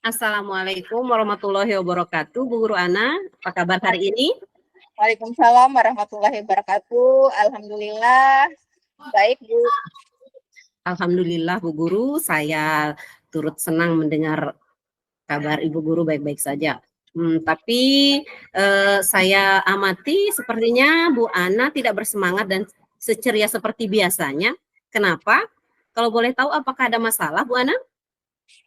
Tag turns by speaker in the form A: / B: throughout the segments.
A: Assalamualaikum warahmatullahi wabarakatuh, Bu Guru Ana. Apa kabar hari ini?
B: Waalaikumsalam warahmatullahi wabarakatuh. Alhamdulillah. Baik, Bu.
A: Alhamdulillah, Bu Guru. Saya turut senang mendengar kabar Ibu Guru baik-baik saja. Tapi saya amati sepertinya Bu Ana tidak bersemangat dan seceria seperti biasanya. Kenapa? Kalau boleh tahu apakah ada masalah, Bu Ana?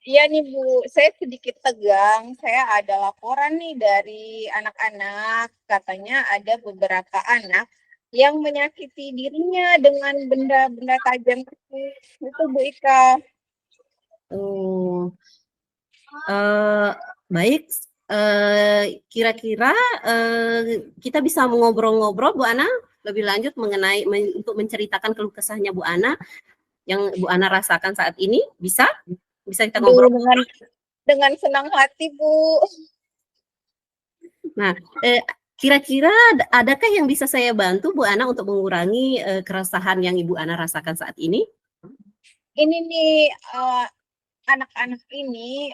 B: Iya nih, Bu. Saya sedikit tegang. Saya ada laporan nih dari anak-anak. Katanya ada beberapa anak yang menyakiti dirinya dengan benda-benda tajam itu, Bu Ika.
A: Oh, baik. Kira-kira kita bisa ngobrol-ngobrol, Bu Ana, lebih lanjut mengenai untuk menceritakan keluh kesahnya Bu Ana yang Bu Ana rasakan saat ini. Bisa kita ngobrol?
B: Dengan senang hati, Bu.
A: Nah, kira-kira adakah yang bisa saya bantu Bu Ana untuk mengurangi keresahan yang Ibu Ana rasakan saat ini?
B: Ini nih anak-anak ini,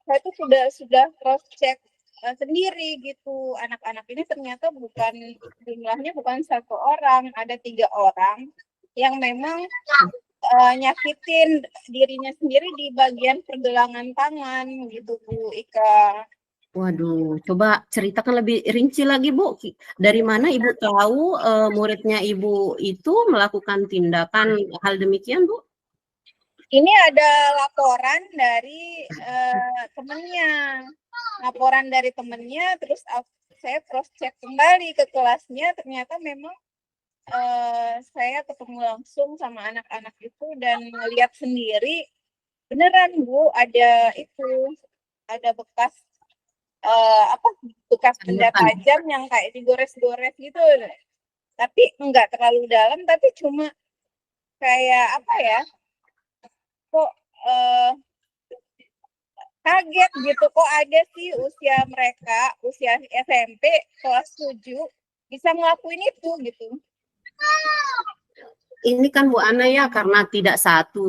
B: saya tuh sudah cross check sendiri gitu. Anak-anak ini ternyata jumlahnya bukan 1 orang, ada 3 orang yang memang nyakitin dirinya sendiri di bagian pergelangan tangan gitu, Bu Ika.
A: Waduh, coba ceritakan lebih rinci lagi, Bu. Dari mana Ibu tahu muridnya Ibu itu melakukan tindakan hal demikian, Bu?
B: Ini ada laporan dari temennya. Laporan dari temennya, terus saya cross check kembali ke kelasnya, ternyata memang saya ketemu langsung sama anak-anak itu dan melihat sendiri, beneran, Bu, ada bekas bekas benda tajam yang kayak digores-gores gitu. Tapi enggak terlalu dalam, tapi cuma kayak apa ya, kok kaget gitu, kok ada sih usia SMP kelas 7 bisa ngelakuin itu gitu.
A: Ini kan Bu Ana ya, karena tidak satu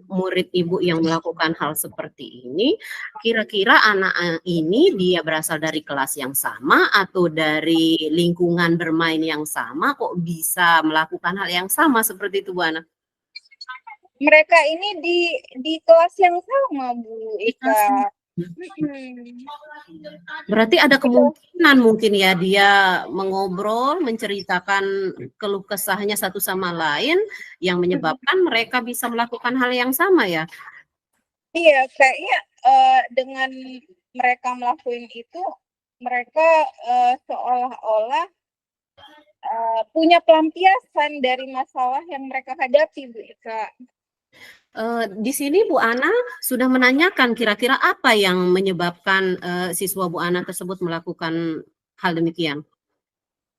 A: murid Ibu yang melakukan hal seperti ini, kira-kira anak ini dia berasal dari kelas yang sama atau dari lingkungan bermain yang sama, kok bisa melakukan hal yang sama seperti itu Bu Ana?
B: Mereka ini di kelas yang sama, Bu Ika.
A: Berarti ada kemungkinan mungkin ya dia mengobrol, menceritakan keluh kesahnya satu sama lain yang menyebabkan mereka bisa melakukan hal yang sama ya?
B: Iya, kayaknya dengan mereka melakukan itu, mereka seolah-olah punya pelampiasan dari masalah yang mereka hadapi, Bu Ika.
A: Di sini Bu Ana sudah menanyakan kira-kira apa yang menyebabkan siswa Bu Ana tersebut melakukan hal demikian?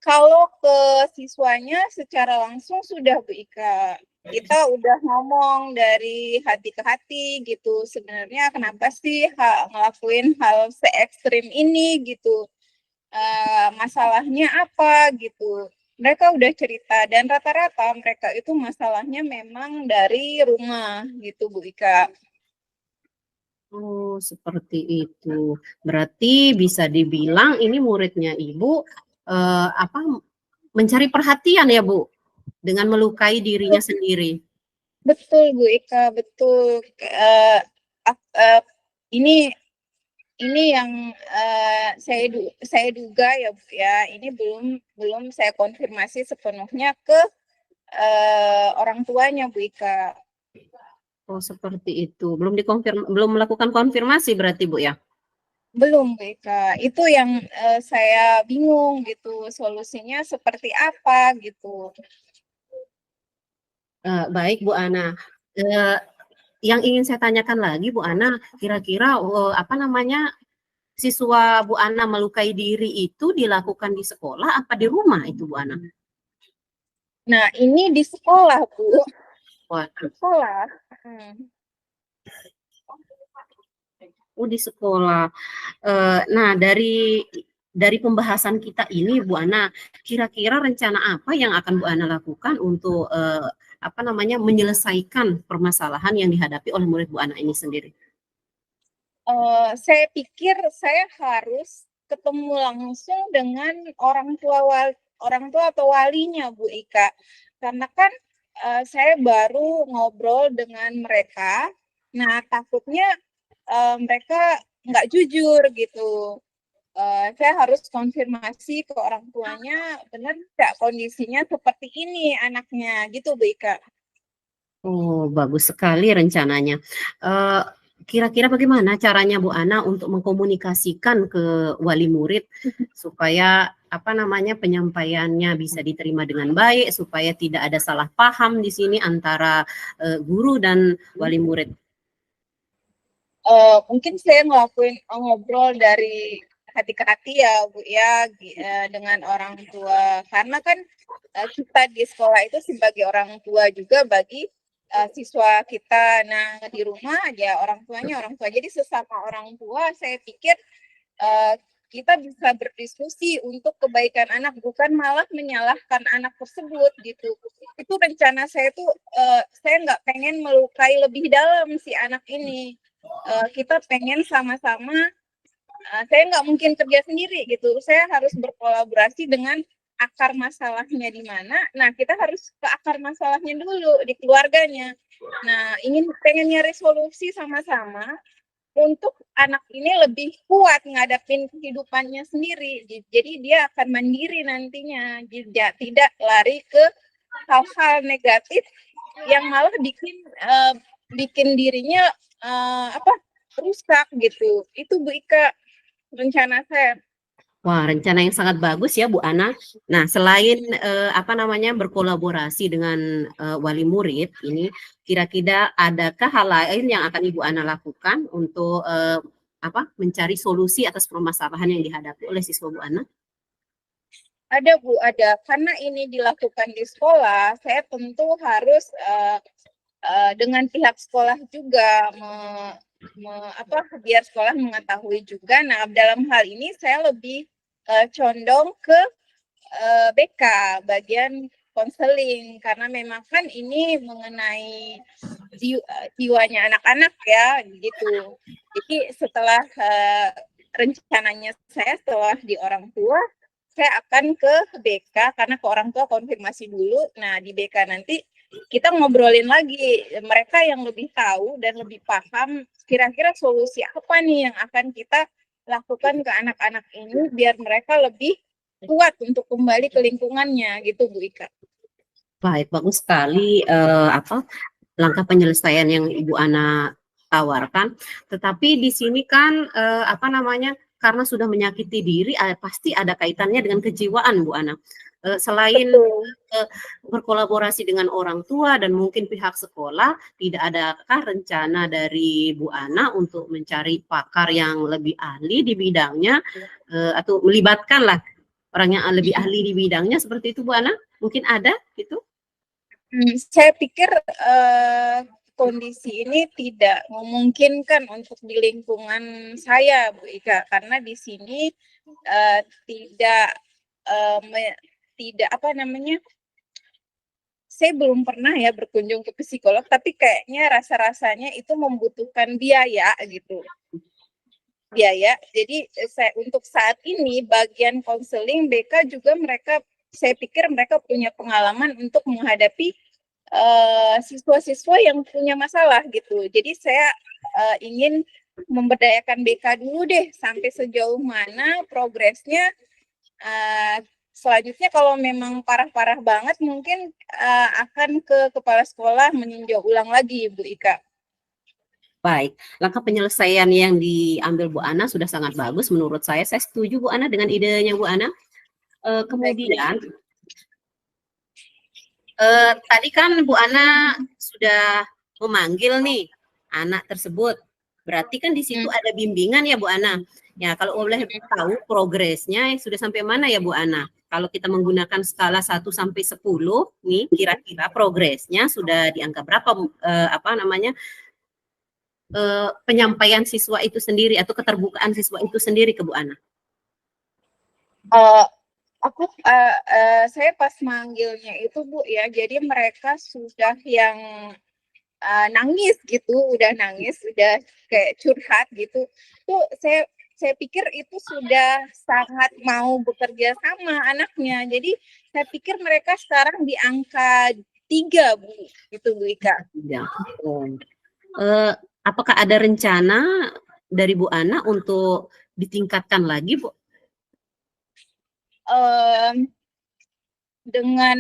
B: Kalau ke siswanya secara langsung sudah, Bu Ika. Kita udah ngomong dari hati ke hati gitu. Sebenarnya kenapa sih ngelakuin hal se ekstrim ini gitu? Masalahnya apa gitu? Mereka udah cerita dan rata-rata mereka itu masalahnya memang dari rumah gitu, Bu Ika.
A: Oh, seperti itu. Berarti bisa dibilang ini muridnya Ibu mencari perhatian ya, Bu, dengan melukai dirinya sendiri.
B: Betul, Bu Ika, betul. Ini yang saya duga ya, Bu ya. Ini belum saya konfirmasi sepenuhnya ke orang tuanya, Bu Ika.
A: Oh, seperti itu. Belum melakukan konfirmasi berarti, Bu ya?
B: Belum, Bu Ika. Itu yang saya bingung gitu. Solusinya seperti apa gitu.
A: Baik, Bu Ana. Yang ingin saya tanyakan lagi, Bu Ana, kira-kira siswa Bu Ana melukai diri itu dilakukan di sekolah apa di rumah itu, Bu Ana?
B: Nah, ini di sekolah, Bu.
A: Waduh.
B: Sekolah.
A: Oh, di sekolah. Nah, dari pembahasan kita ini, Bu Ana, kira-kira rencana apa yang akan Bu Ana lakukan untuk menyelesaikan permasalahan yang dihadapi oleh murid Bu Ana ini sendiri?
B: Saya pikir saya harus ketemu langsung dengan orang tua atau walinya Bu Ika, karena kan saya baru ngobrol dengan mereka. Nah takutnya mereka nggak jujur gitu. Saya harus konfirmasi ke orang tuanya, benar nggak kondisinya seperti ini anaknya gitu Bu Ika.
A: Oh, bagus sekali rencananya. Eh, Kira-kira bagaimana caranya Bu Ana untuk mengkomunikasikan ke wali murid supaya apa namanya penyampaiannya bisa diterima dengan baik, supaya tidak ada salah paham di sini antara guru dan wali murid.
B: Mungkin saya ngelakuin ngobrol dari hati ke hati ya Bu ya, dengan orang tua, karena kan kita di sekolah itu sebagai orang tua juga bagi siswa kita. Nah di rumah aja orang tua, jadi sesama orang tua saya pikir uh, kita bisa berdiskusi untuk kebaikan anak, bukan malah menyalahkan anak tersebut gitu. Itu rencana saya tuh, saya nggak pengen melukai lebih dalam si anak ini. Kita pengen sama-sama, saya nggak mungkin kerja sendiri gitu, saya harus berkolaborasi dengan akar masalahnya di mana. Nah kita harus ke akar masalahnya dulu di keluarganya. Nah pengen nyari solusi sama-sama untuk anak ini lebih kuat ngadapin kehidupannya sendiri. Jadi dia akan mandiri nantinya, tidak lari ke hal-hal negatif yang malah bikin dirinya rusak gitu. Itu Bu Ika rencana saya.
A: Wah, rencana yang sangat bagus ya Bu Ana. Nah, selain apa namanya berkolaborasi dengan wali murid ini, kira-kira adakah hal lain yang akan Ibu Ana lakukan untuk apa mencari solusi atas permasalahan yang dihadapi oleh siswa Bu Ana?
B: Ada Bu, ada. Karena ini dilakukan di sekolah, saya tentu harus dengan pihak sekolah juga biar sekolah mengetahui juga. Nah, dalam hal ini saya lebih condong ke BK, bagian konseling, karena memang kan ini mengenai jiwanya anak-anak ya gitu. Jadi setelah rencananya saya setelah di orang tua, saya akan ke BK, karena ke orang tua konfirmasi dulu. Nah di BK nanti kita ngobrolin lagi, mereka yang lebih tahu dan lebih paham kira-kira solusi apa nih yang akan kita lakukan ke anak-anak ini biar mereka lebih kuat untuk kembali ke lingkungannya gitu Bu Ika.
A: Baik, bagus sekali apa langkah penyelesaian yang Ibu Ana tawarkan. Tetapi di sini kan apa namanya karena sudah menyakiti diri pasti ada kaitannya dengan kejiwaan Bu Ana. Selain
B: Betul.
A: berkolaborasi dengan orang tua dan mungkin pihak sekolah, tidak adakah rencana dari Bu Ana untuk mencari pakar yang lebih ahli di bidangnya atau melibatkan lah orang yang lebih ahli di bidangnya seperti itu Bu Ana? Mungkin ada gitu?
B: Saya pikir kondisi ini tidak memungkinkan untuk di lingkungan saya, Bu Ika, karena di sini uh, tidak uh, me- tidak apa namanya, saya belum pernah ya berkunjung ke psikolog, tapi kayaknya rasa-rasanya itu membutuhkan biaya gitu. Biaya. Jadi untuk saat ini bagian konseling BK juga mereka, saya pikir mereka punya pengalaman untuk menghadapi siswa-siswa yang punya masalah gitu. Jadi saya ingin memberdayakan BK dulu deh sampai sejauh mana progresnya. Uh, Selanjutnya kalau memang parah-parah banget mungkin akan ke kepala sekolah meninjau ulang lagi Bu Ika.
A: Baik, langkah penyelesaian yang diambil Bu Ana sudah sangat bagus menurut saya. Saya setuju Bu Ana dengan idenya Bu Ana. Kemudian tadi kan Bu Ana sudah memanggil nih anak tersebut. Berarti kan di situ ada bimbingan ya Bu Ana. Ya, kalau boleh tahu progresnya sudah sampai mana ya Bu Ana? Kalau kita menggunakan skala 1 sampai 10 nih kira-kira progresnya sudah di angka berapa apa namanya? Penyampaian siswa itu sendiri atau keterbukaan siswa itu sendiri ke Bu Ana?
B: Uh, saya pas manggilnya itu Bu ya, jadi mereka sudah yang nangis gitu, udah nangis, udah kayak curhat gitu. Tuh saya pikir itu sudah sangat mau bekerja sama anaknya. Jadi saya pikir mereka sekarang di angka 3, Bu, gitu Bu Ika.
A: Ya. Oh. Apakah ada rencana dari Bu Ana untuk ditingkatkan lagi, Bu?
B: Dengan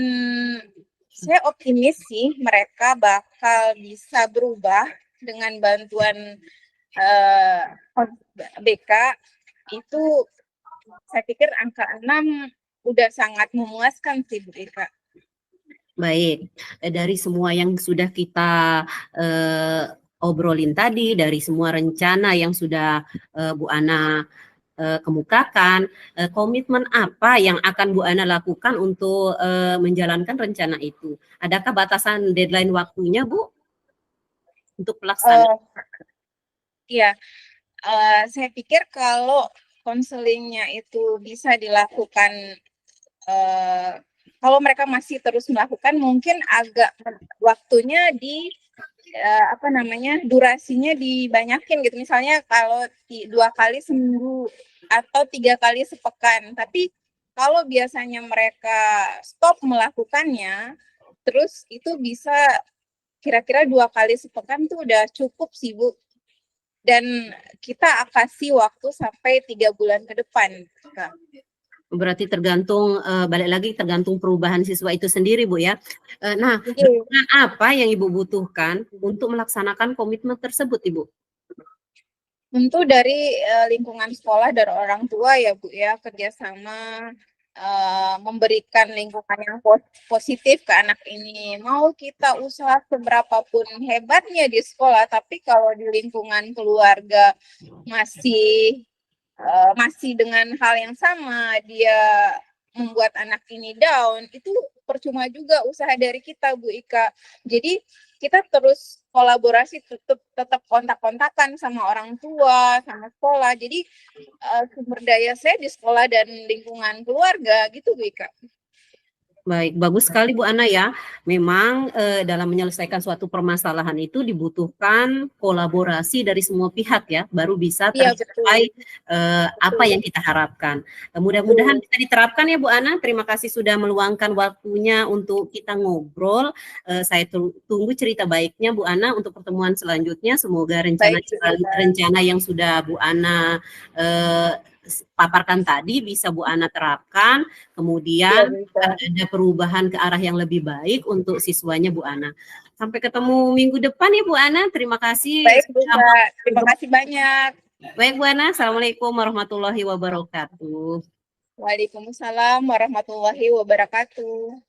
B: saya optimis sih mereka bakal bisa berubah dengan bantuan BK. Itu saya pikir angka 6 udah sangat memuaskan sih Bu Ika.
A: Baik, dari semua yang sudah kita obrolin tadi, dari semua rencana yang sudah Bu Ana kemukakan, komitmen apa yang akan Bu Ana lakukan untuk menjalankan rencana itu? Adakah batasan deadline waktunya, Bu, untuk pelaksanaan?
B: Iya, saya pikir kalau konselingnya itu bisa dilakukan, kalau mereka masih terus melakukan, mungkin agak waktunya durasinya dibanyakin gitu. Misalnya kalau 2 kali seminggu atau 3 kali sepekan. Tapi kalau biasanya mereka stop melakukannya, terus itu bisa kira-kira 2 kali sepekan tuh udah cukup sih, Bu. Dan kita kasih waktu sampai 3 bulan ke depan, Kak.
A: Berarti tergantung balik lagi tergantung perubahan siswa itu sendiri, Bu, ya. Nah, dukungan apa yang Ibu butuhkan untuk melaksanakan komitmen tersebut, Ibu?
B: Tentu dari lingkungan sekolah, dari orang tua ya Bu ya, kerjasama memberikan lingkungan yang positif ke anak ini. Mau kita usaha seberapapun hebatnya di sekolah, tapi kalau di lingkungan keluarga masih dengan hal yang sama, dia membuat anak ini down, itu percuma juga usaha dari kita Bu Ika. Jadi kita terus kolaborasi, tetap kontak-kontakan sama orang tua, sama sekolah. Jadi sumber daya saya di sekolah dan lingkungan keluarga gitu Bu Ika.
A: Baik, bagus sekali Bu Ana ya. Memang dalam menyelesaikan suatu permasalahan itu dibutuhkan kolaborasi dari semua pihak ya, baru bisa tercapai apa yang kita harapkan. Mudah-mudahan bisa diterapkan ya Bu Ana. Terima kasih sudah meluangkan waktunya untuk kita ngobrol. Saya tunggu cerita baiknya Bu Ana untuk pertemuan selanjutnya. Semoga rencana yang sudah Bu Ana paparkan tadi bisa Bu Ana terapkan, kemudian ada perubahan ke arah yang lebih baik untuk siswanya Bu Ana. Sampai ketemu minggu depan ya Bu Ana. Terima kasih.
B: Baik Bu, terima kasih banyak.
A: Baik Bu Ana, Assalamualaikum warahmatullahi wabarakatuh.
B: Waalaikumsalam warahmatullahi wabarakatuh.